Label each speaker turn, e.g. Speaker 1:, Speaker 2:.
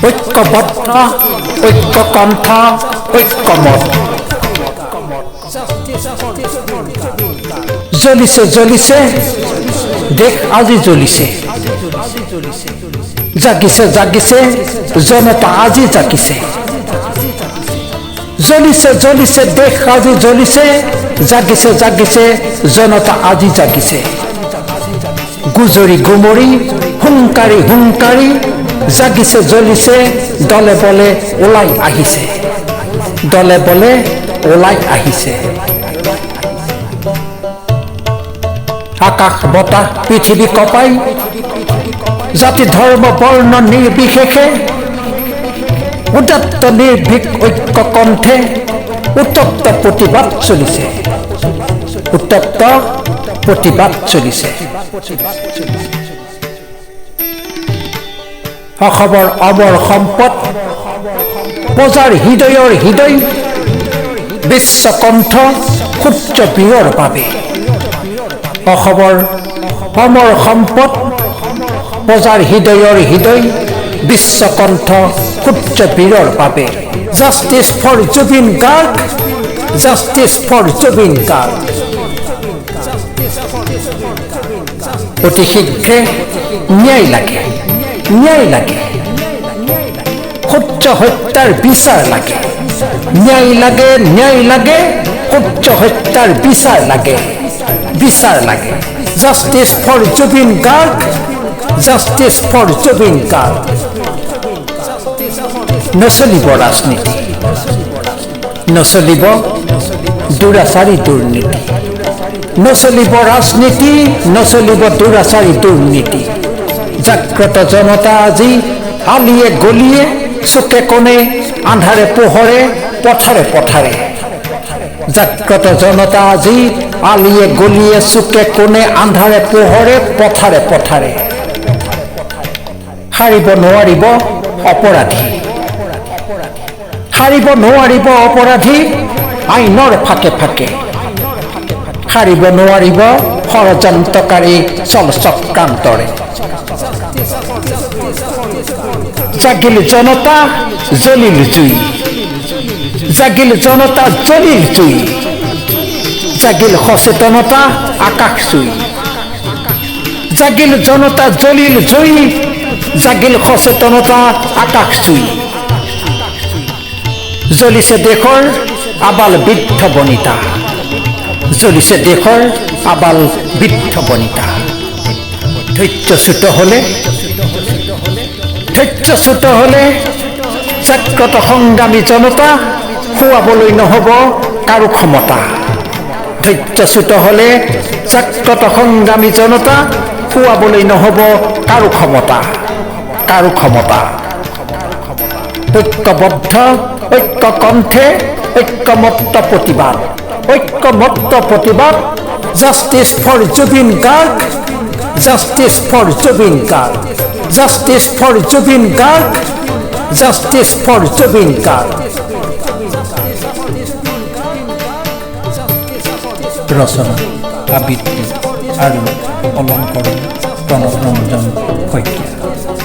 Speaker 1: ঐক্যবদ্ধ ঐক্যকণ্ঠ ঐক্যমত জ্বলিছে জ্বলিছে দেশ আজি জ্বলিছে জাগিছে জাগিছে জনতা আজি জাগিছে জ্বলিছে জ্বলিছে দেশ আজি জ্বলিছে জাগিছে জাগিছে জনতা আজি জাগিছে গুজৰি গুমৰি হুংকাৰি হুংকাৰি জাগিছে জ্বলিছে দলে বলে ওলাই আহিছে দলে বলে ওলাই আহিছে আকাশ বতাহ পৃথিৱী কপাই জাতি ধৰ্ম বৰ্ণ নিৰ্বিশেষে উদাত্ত নিৰ্ভীক ঐক্য কণ্ঠে উত্তপ্ত প্ৰতিবাদ চলিছে উত্তপ্ত প্ৰতিবাদ চলিছে অসমৰ অমৰ সম্পদ প্ৰজাৰ হৃদয়ৰ হৃদয় বিশ্বকণ্ঠ সূৰ্যবীৰৰ বাবে অসমৰ অমৰ সম্পদ প্ৰজাৰ হৃদয়ৰ হৃদয় বিশ্বকণ্ঠ সূৰ্যবীৰৰ বাবে justice for Zubeen Garg justice for Zubeen Garg অতি শীঘ্ৰে ন্যায় লাগে ন্যায় লাগে সূৰ্য হত্যাৰ বিচাৰ লাগে ন্যায় লাগে ন্যায় লাগে সূৰ্য হত্যাৰ বিচাৰ লাগে বিচাৰ লাগে justice for Zubeen Garg justice for Zubeen Garg নচলিব ৰাজনীতি নচলিব দুৰাচাৰী দুৰ্নীতি নচলিব ৰাজনীতি নচলিব দুৰাচাৰী দুৰ্নীতি জাগ্ৰত জনতা আজি আলিয়ে গলিয়ে চুকে কোণে আন্ধাৰে পোহৰে পথাৰে পথাৰে জাগ্ৰত জনতা আজি আলিয়ে গলিয়ে চুকে কোণে আন্ধাৰে পোহৰে পথাৰে পথাৰে সাৰিব নোৱাৰিব অপৰাধী সাৰিব নোৱাৰিব অপৰাধী আইনৰ ফাকে ফাকে সাৰিব নোৱাৰিব ষড়যন্ত্ৰকাৰী চক্ৰান্তৰে জাগিল জনতা জ্বলিল জুই জাগিল জনতা জ্বলিল জুই জাগিল সচেতনতা আকাশ চুই জাগিল জনতা জ্বলিল জুই জাগিল সচেতনতা আকাশ চুই জ্বলিছে দেশৰ আবাল বৃদ্ধ বনিতা জ্বলিছে দেশৰ আবাল বৃদ্ধ বনিতা ধৈৰ্যচ্যুত হলে জাগ্ৰত সংগ্ৰামী জনতা খুৱাবলৈ নহ'ব কাৰো ক্ষমতা ধৈৰ্যচ্যুত হলে জাগ্ৰত সংগ্ৰামী জনতা খুৱাবলৈ নহ'ব কাৰো ক্ষমতা কাৰো ক্ষমতা ঐক্যবদ্ধ ঐক্যকণ্ঠে ঐক্যমত্ত প্ৰতিবাদ ঐক্যমত্ত প্ৰতিবাদ justice for Zubeen Garg justice for Zubeen Garg justice for Zubeen Garg justice for Zubeen Garg ৰচনা আবৃত্তি আৰু অলংকৰণ প্ৰণৱ ৰঞ্জন শইকীয়া